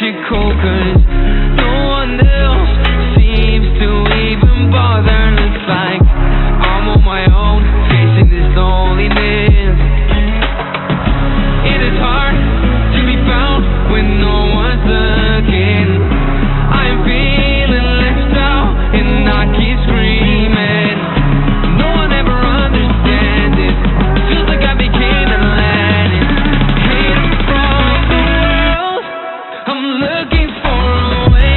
you cold, 'cause no one else seems to even bother. Looks like I'm on my own, facing this loneliness. It is hard to be found when no one's looking. I'm feeling left out and I keep screaming. No one ever understands it. Feels like I became Atlantis. Hidden from the world, I'm looking for a way.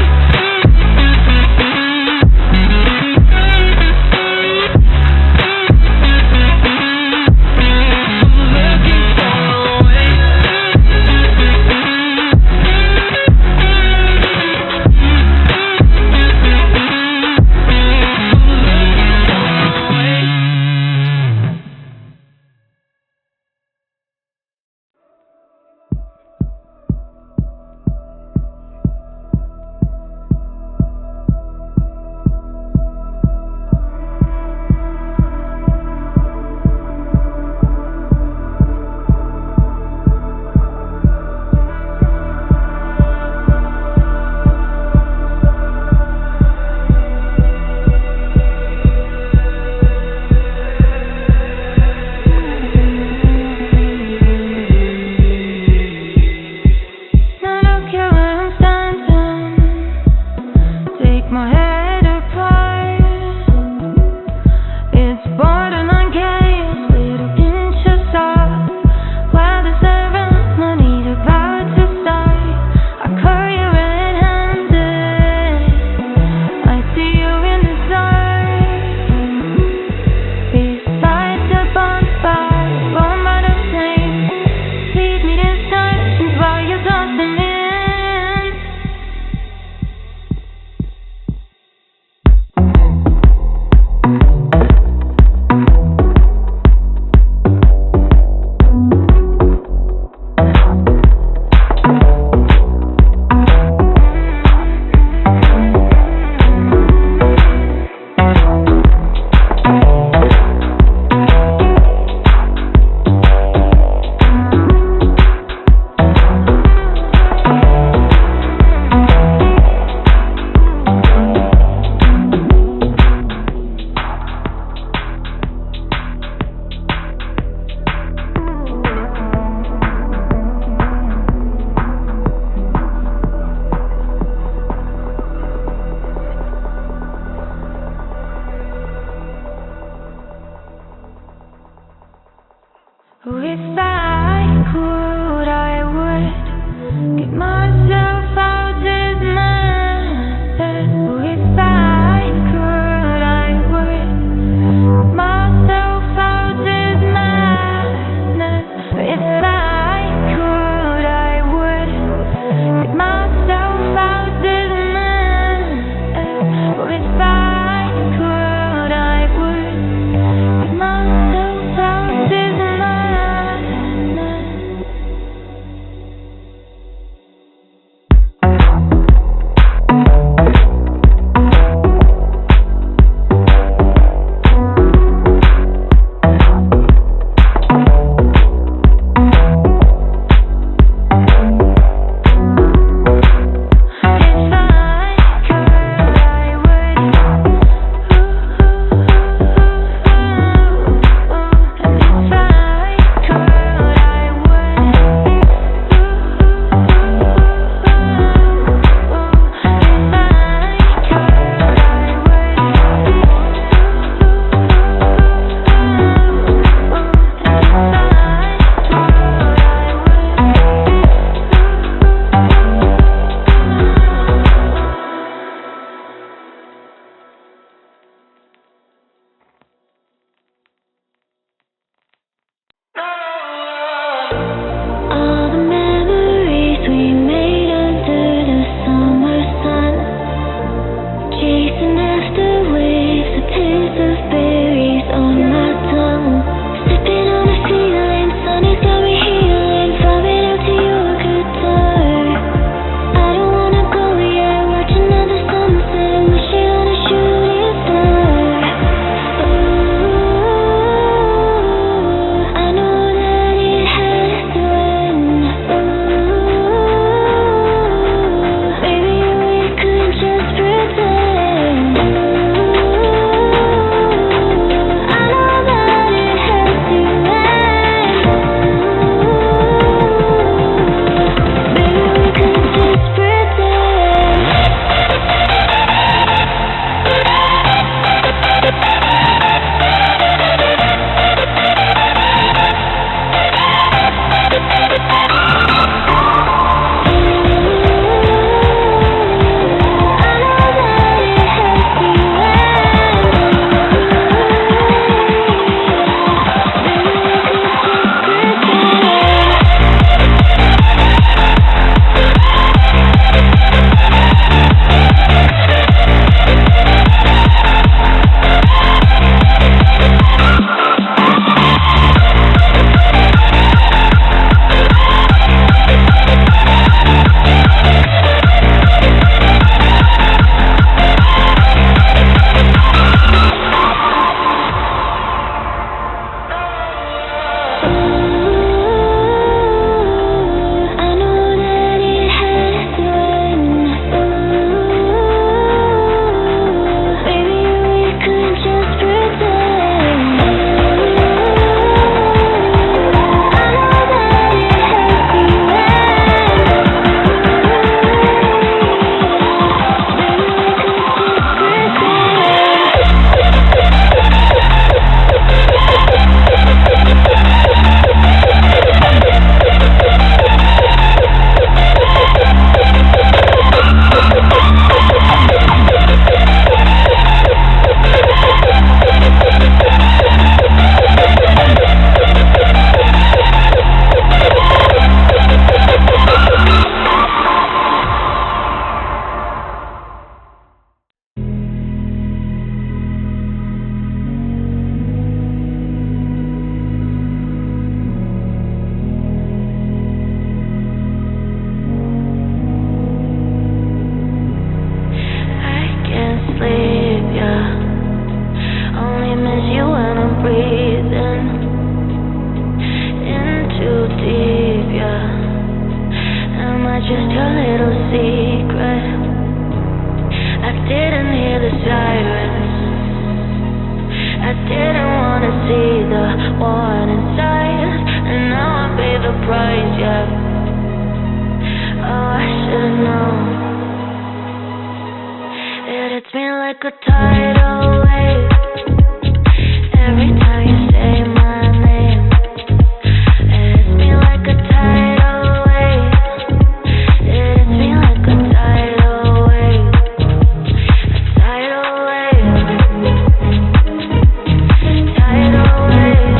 If I could, I would get myself out this madness. If I could, I would get myself out this madness. If I could, I would get myself out this madness. If I could, I would get myself out this madness. hits me like a tidal wave. Every time you say my name, it hits me like a tidal wave. It hits me like a tidal wave. A tidal wave. Tidal wave.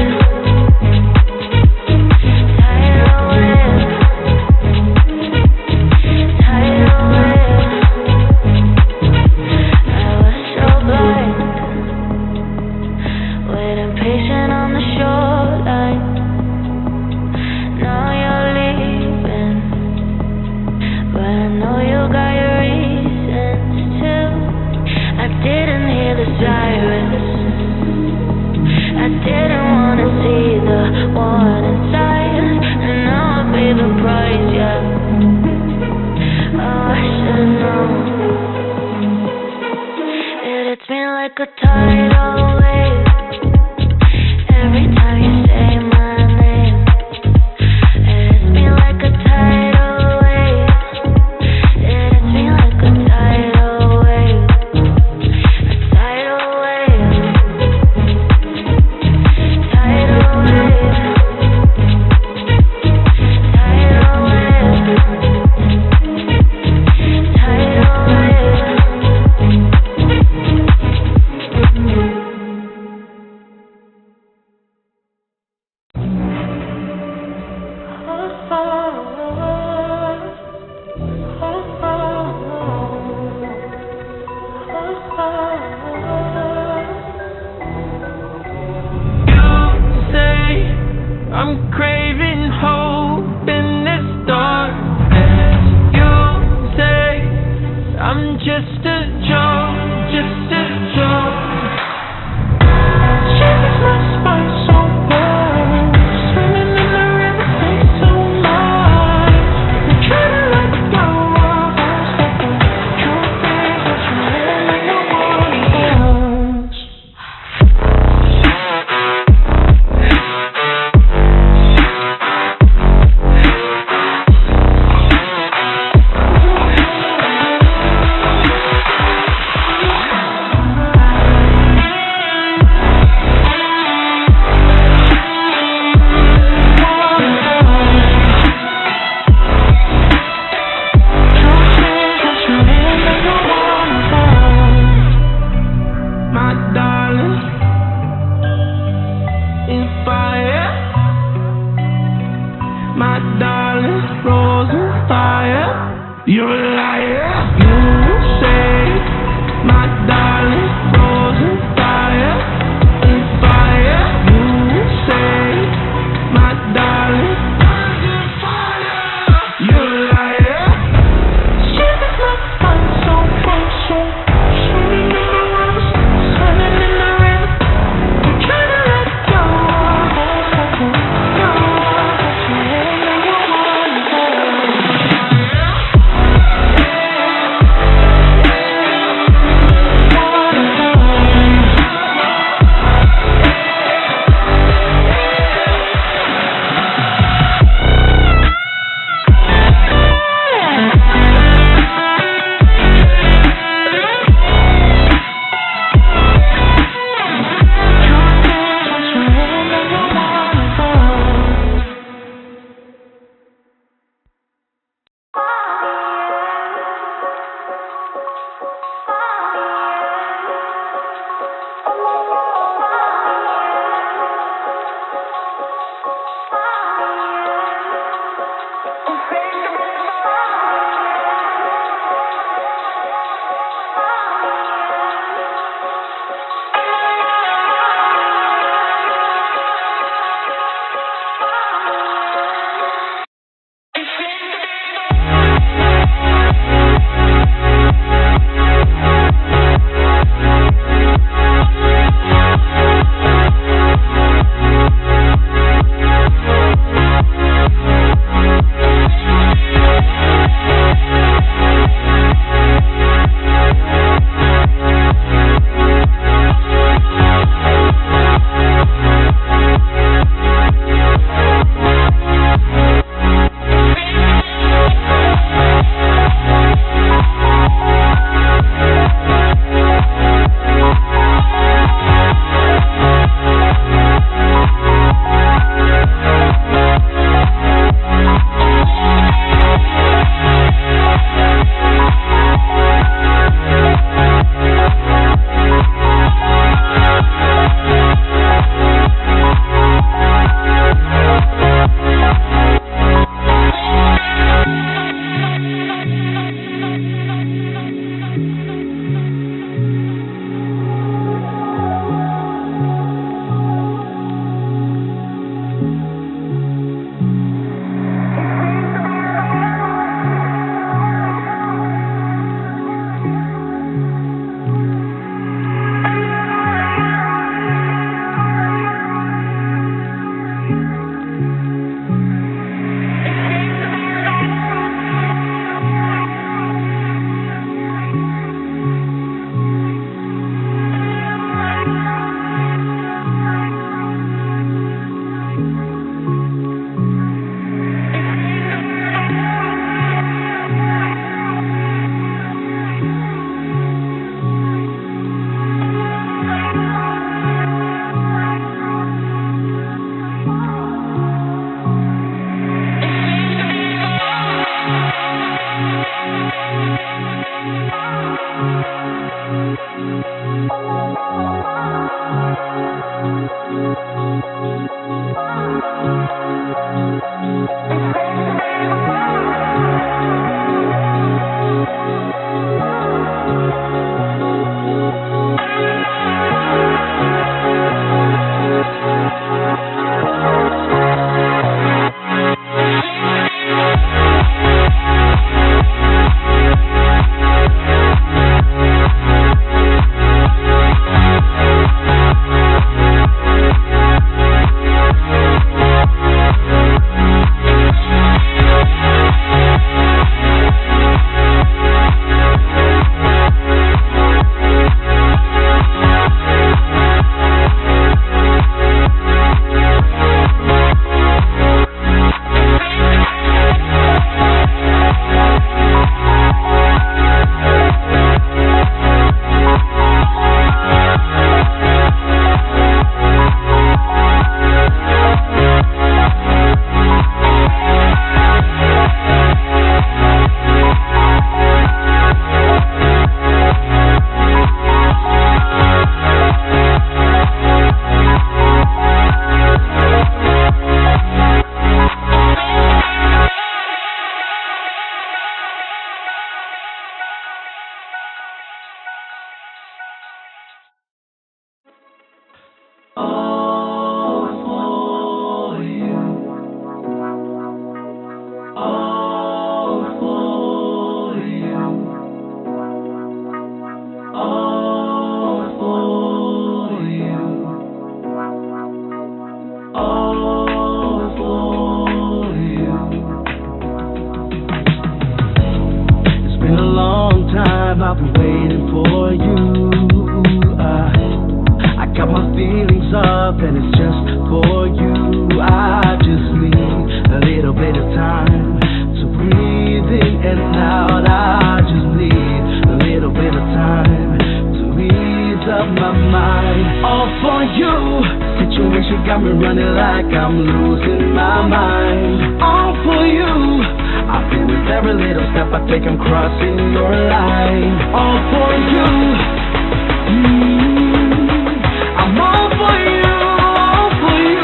Tidal wave. Tidal wave. I was so blind, waiting patient on the shoreline. Now you're leaving, but I know you got your reasons too. I didn't hear the sirens, I didn't wanna see the warning signs, and now I pay the price, yeah. Oh, I should've known. It hits me like a tidal wave. Every time you say my name, it hits me like a tidal wave. It hits me like a tidal wave. A tidal wave. Tidal wave. Tidal wave. Tidal wave. You say I'm craving hope in this darkness. You say I'm just a joke, just a joke. She makes my spine so cold. Swimming in the river takes so much. I'm trying to let go of us, but the truth is that you're really no one else. My darling, in fire. My darling, frozen fire. You're a liar. You say, my darling, frozen fire. In fire. You say, my darling, frozen fire. You're a liar. She makes my mind so cold, so swimming in the water, swimming in the river. I'm trying to let go of us, but the truth is that you're really no one else. I've been waiting for you. I got my feelings up and it's just for you. I just need a little bit of time to breathe in and out. I just need a little bit of time to ease up my mind. All for you. Situation got me running like I'm losing my mind. All for you. I feel with every little step I take, I'm crossing your line. All for you. I'm all for you, all for you.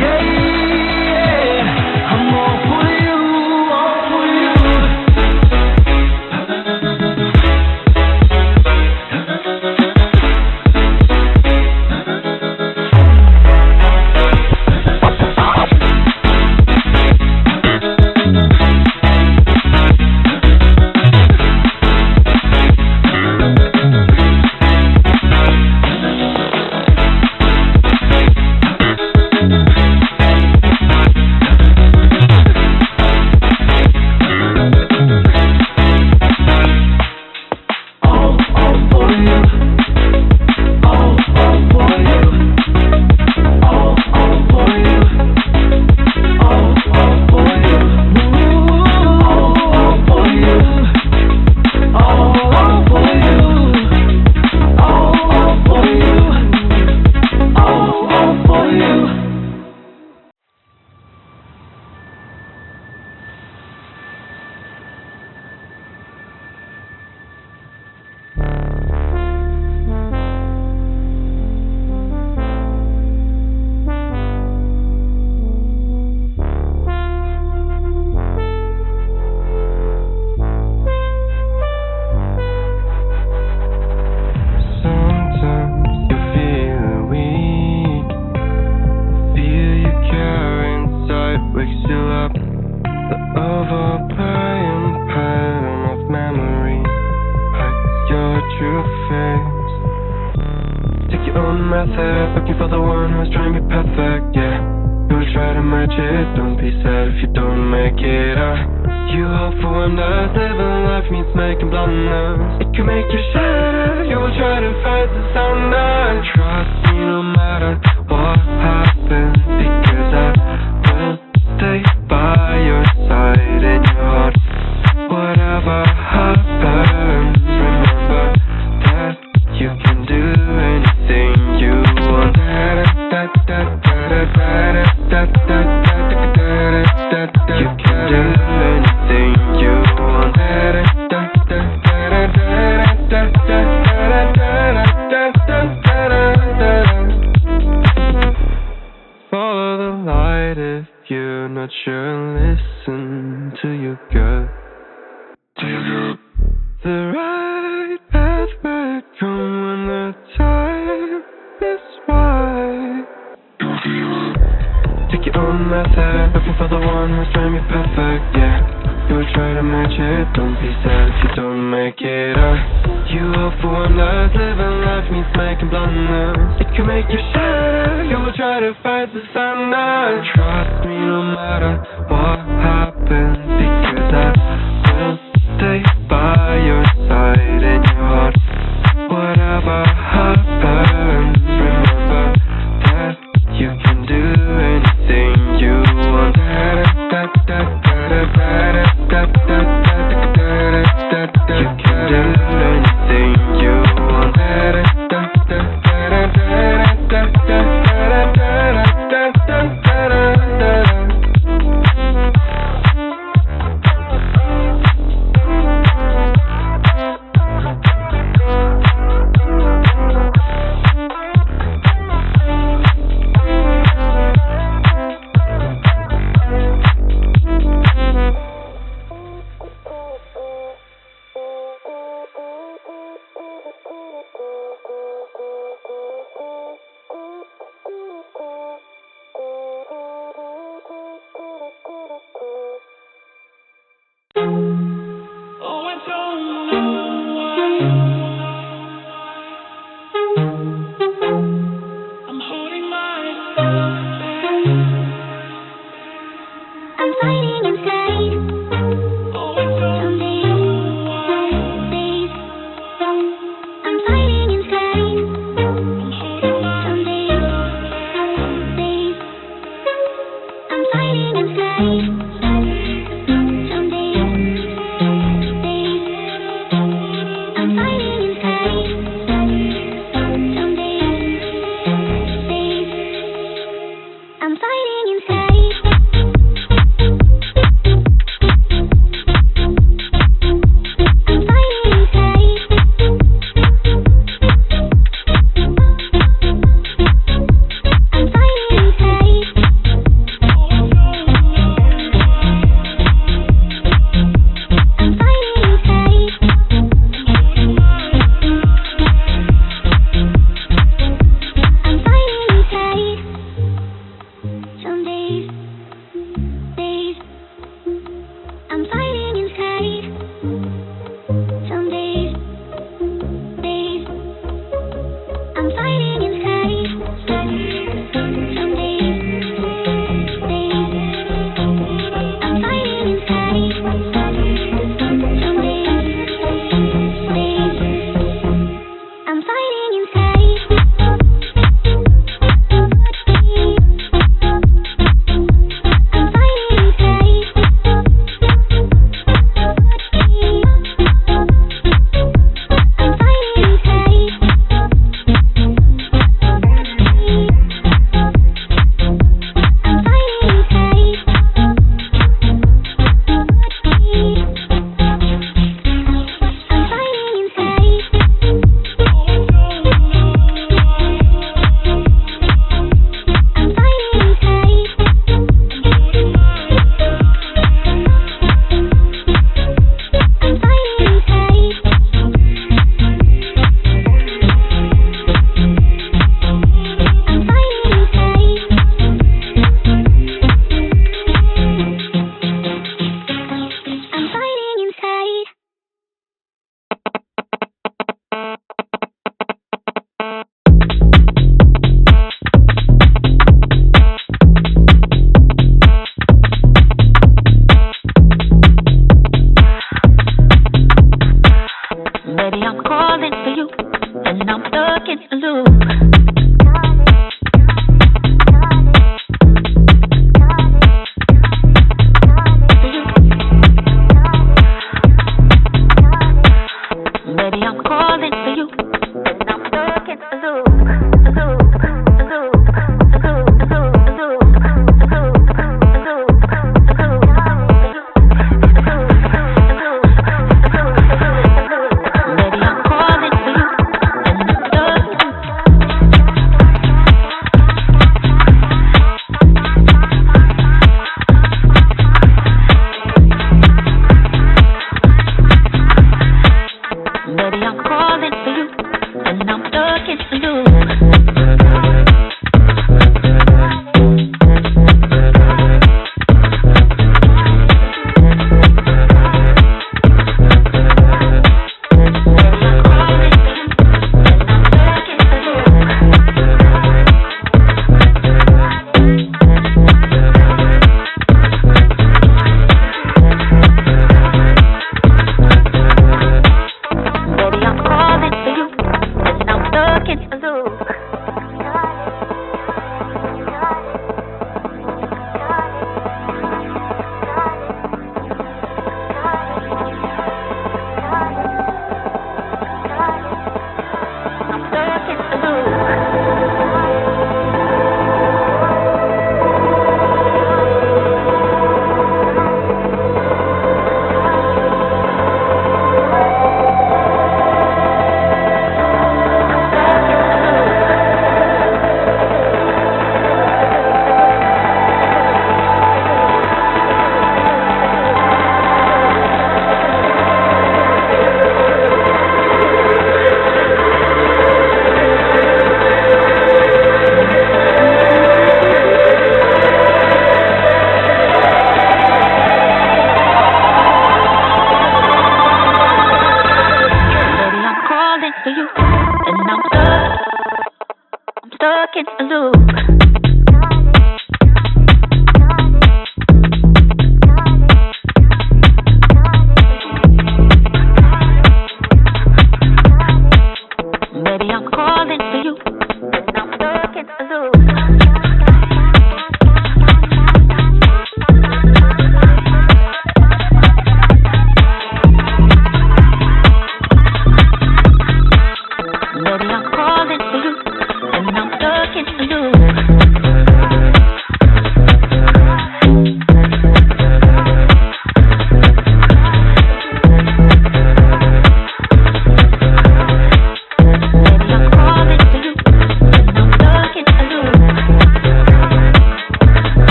Yeah, I'm all for you, own method, looking for the one who's trying to be perfect, yeah. You will try to match it, don't be sad if you don't make it out. You hope for wonders, living life means making blunders. It can make you shatter, you will try to fight the thunder. Trust me no matter what happens, because I will stay by your side in your heart. Whatever happens, remember that you can do anything you want. You can do anything you want. Follow the light if you're not sure. Listen to your gut. The right path will come when the time is right. Take your own method, looking for the one who's trying to be perfect, yeah. You will try to match it, don't be sad if you don't make it out. You hope for wonders, living life means making blunders. It can make you shatter, you will try to fight the thunder. Trust me no matter what happens, because I will stay by your side in your heart. Whatever happens, remember that you can do anything you want. You can do anything you want. loop.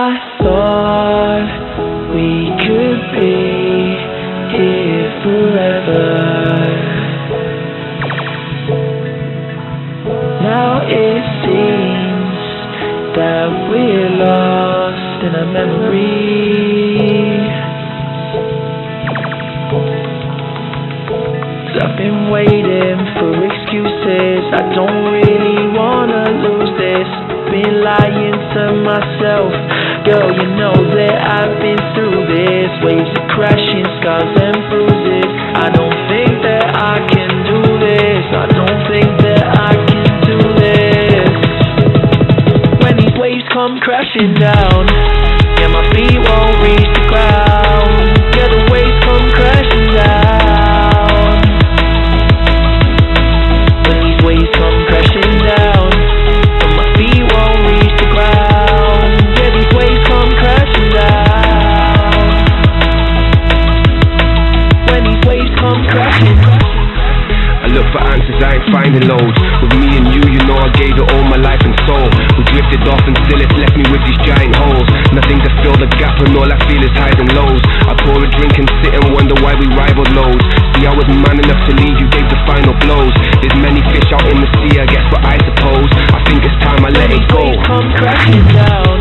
I thought we could be here forever. Now it seems that we're lost in a memory. 'Cause I've been waiting for excuses. I don't really wanna lose this. Been lying to myself. Girl, you know that I've been through this. Waves of crashing, scars and bruises. I don't think that I can do this. I don't think that I can do this. When these waves come crashing down, yeah, my feet won't reach the ground. Yeah, the waves come crashing down. When these waves come crashing down, but my feet won't reach the ground. Yeah, these waves come crashing down. When these waves come crashing. I look for answers, I ain't finding loads. With me and you know I gave it all my life and soul. We drifted off and still it's left me with these giant holes. Nothing to fill the gap and all I feel is highs and lows. I pour a drink and sit and wonder why we rivaled loads. See, I was man enough to leave, you gave the final blows. There's many fish out in the sea, I guess what I suppose. I think it's time I let it go. When these waves come crashing down,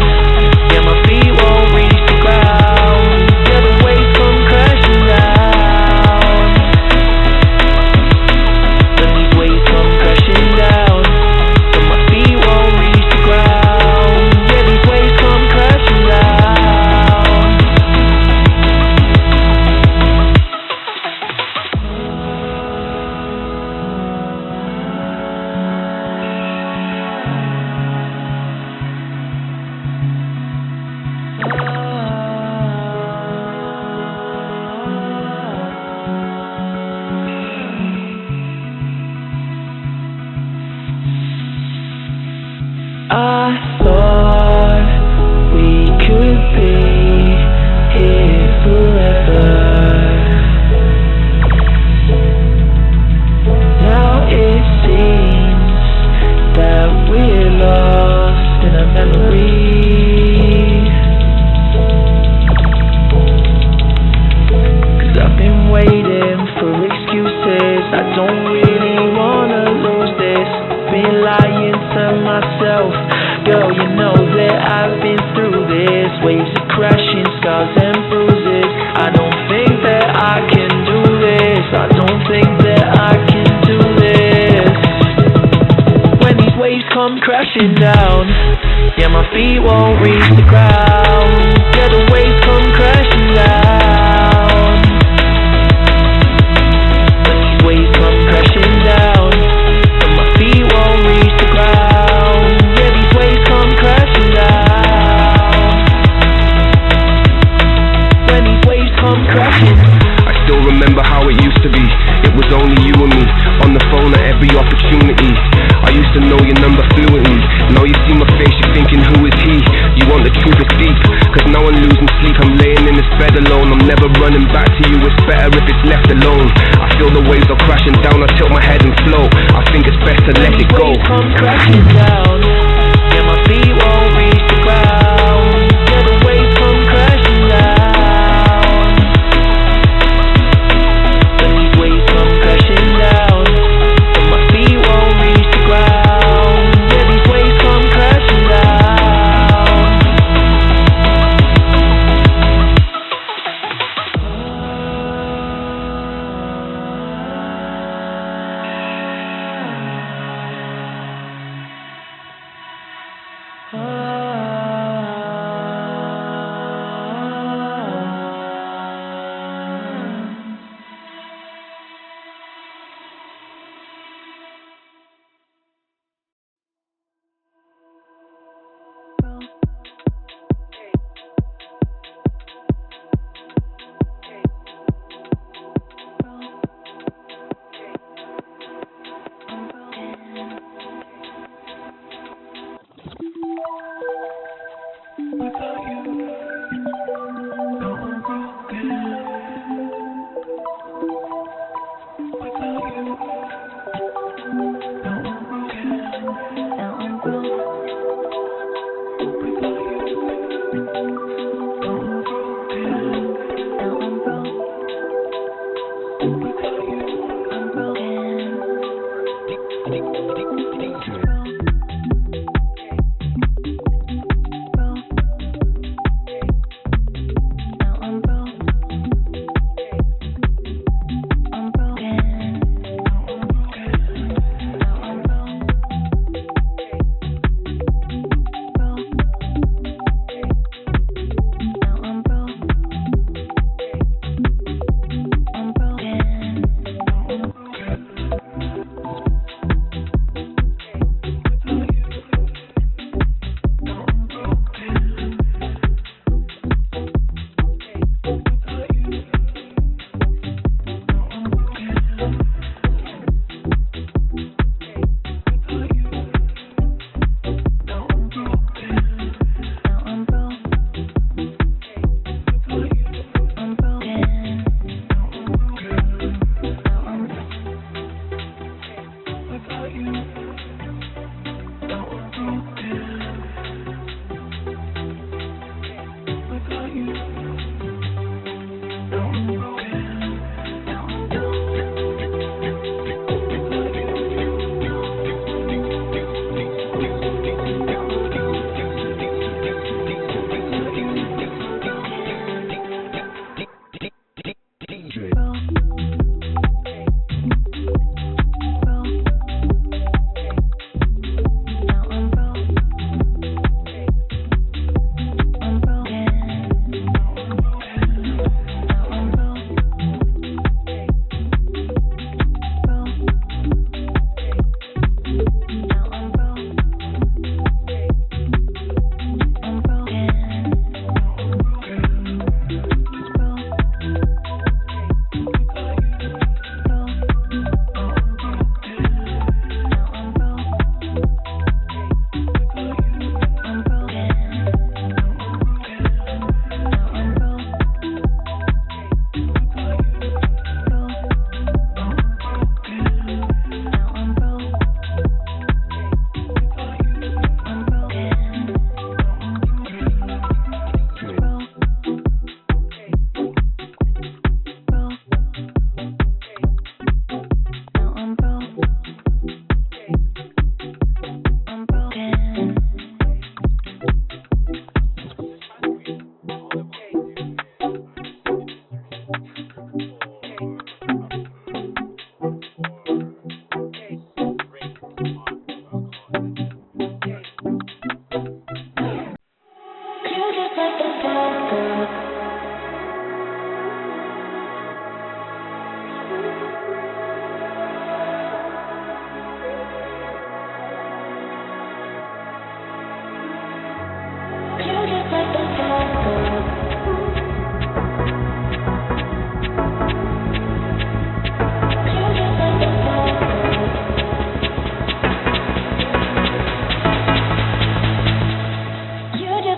yeah, my feet won't reach the ground. Yeah, the waves come crashing down. When these waves come crashing down, but my feet won't reach the ground. Yeah, these waves come crashing down. I thought we could be here forever. Now it seems that we're lost in a memory. 'Cause I've been waiting for excuses. I don't really wanna lose this. Been lying to myself. Girl, you know that I've been through this. Waves of crashing, scars and bruises. I don't think that I can do this. I don't think that I can do this. When these waves come crashing down, yeah, my feet won't reach the ground. Yeah, the waves come crashing down. When these waves come crashing down, but my feet won't reach the ground. Yeah, these waves come crashing down. When these waves come crashing. I still remember how it used to be. It was only you and me, on the phone at every opportunity. I used to know your number fluently. Now you see my face, you're thinking, who is he? You want the truth, it's deep. 'Cause now I'm losing sleep, I'm laying in this bed alone. I'm never running back to you, it's better if it's left alone. I feel the waves are crashing down, I tilt my head and float. I think it's best to let it go. When these waves come crashing down, yeah, my feet won't reach the ground. Yeah, the waves come crashing down. When these waves come crashing down, but my feet won't reach the ground. Yeah, these waves come crashing down.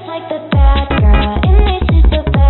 Like the bad girl in me, she's the bad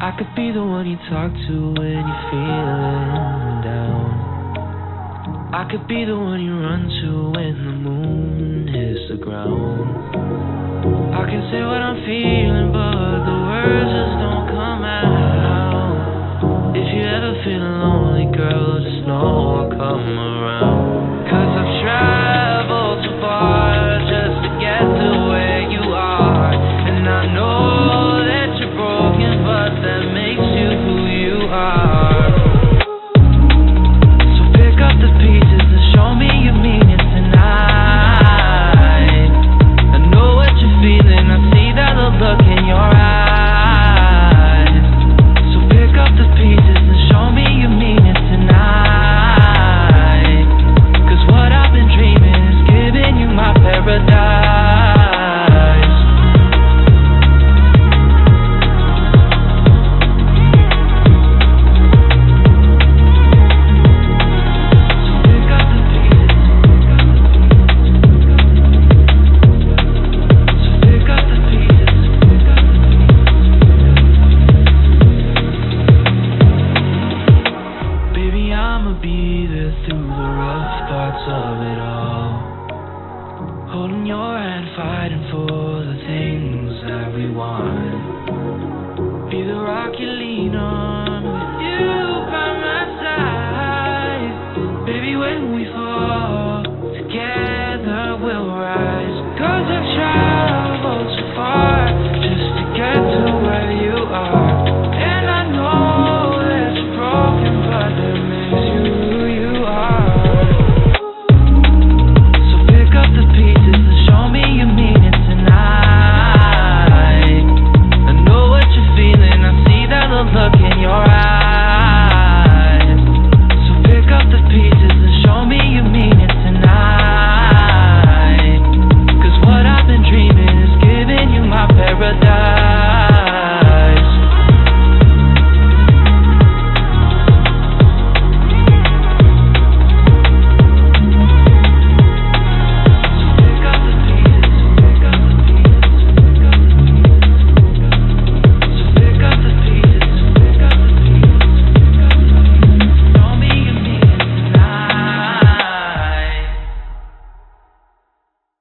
I could be the one you talk to when you're feeling down. I could be the one you run to when the moon hits the ground. I can say what I'm feeling, but the words just don't come out. If you ever feel lonely, girl, just know I'll come around. 'Cause I've traveled too far just to get to where you are. And I know that you're broken, but that makes you who you are. So pick up the pieces and show me you mean it tonight. I know what you're feeling, I see that look in your eyes. So pick up the pieces and show me you mean it tonight. 'Cause what I've been dreaming is giving you my paradise. Of it all, holding your hand, fighting for the things that we want.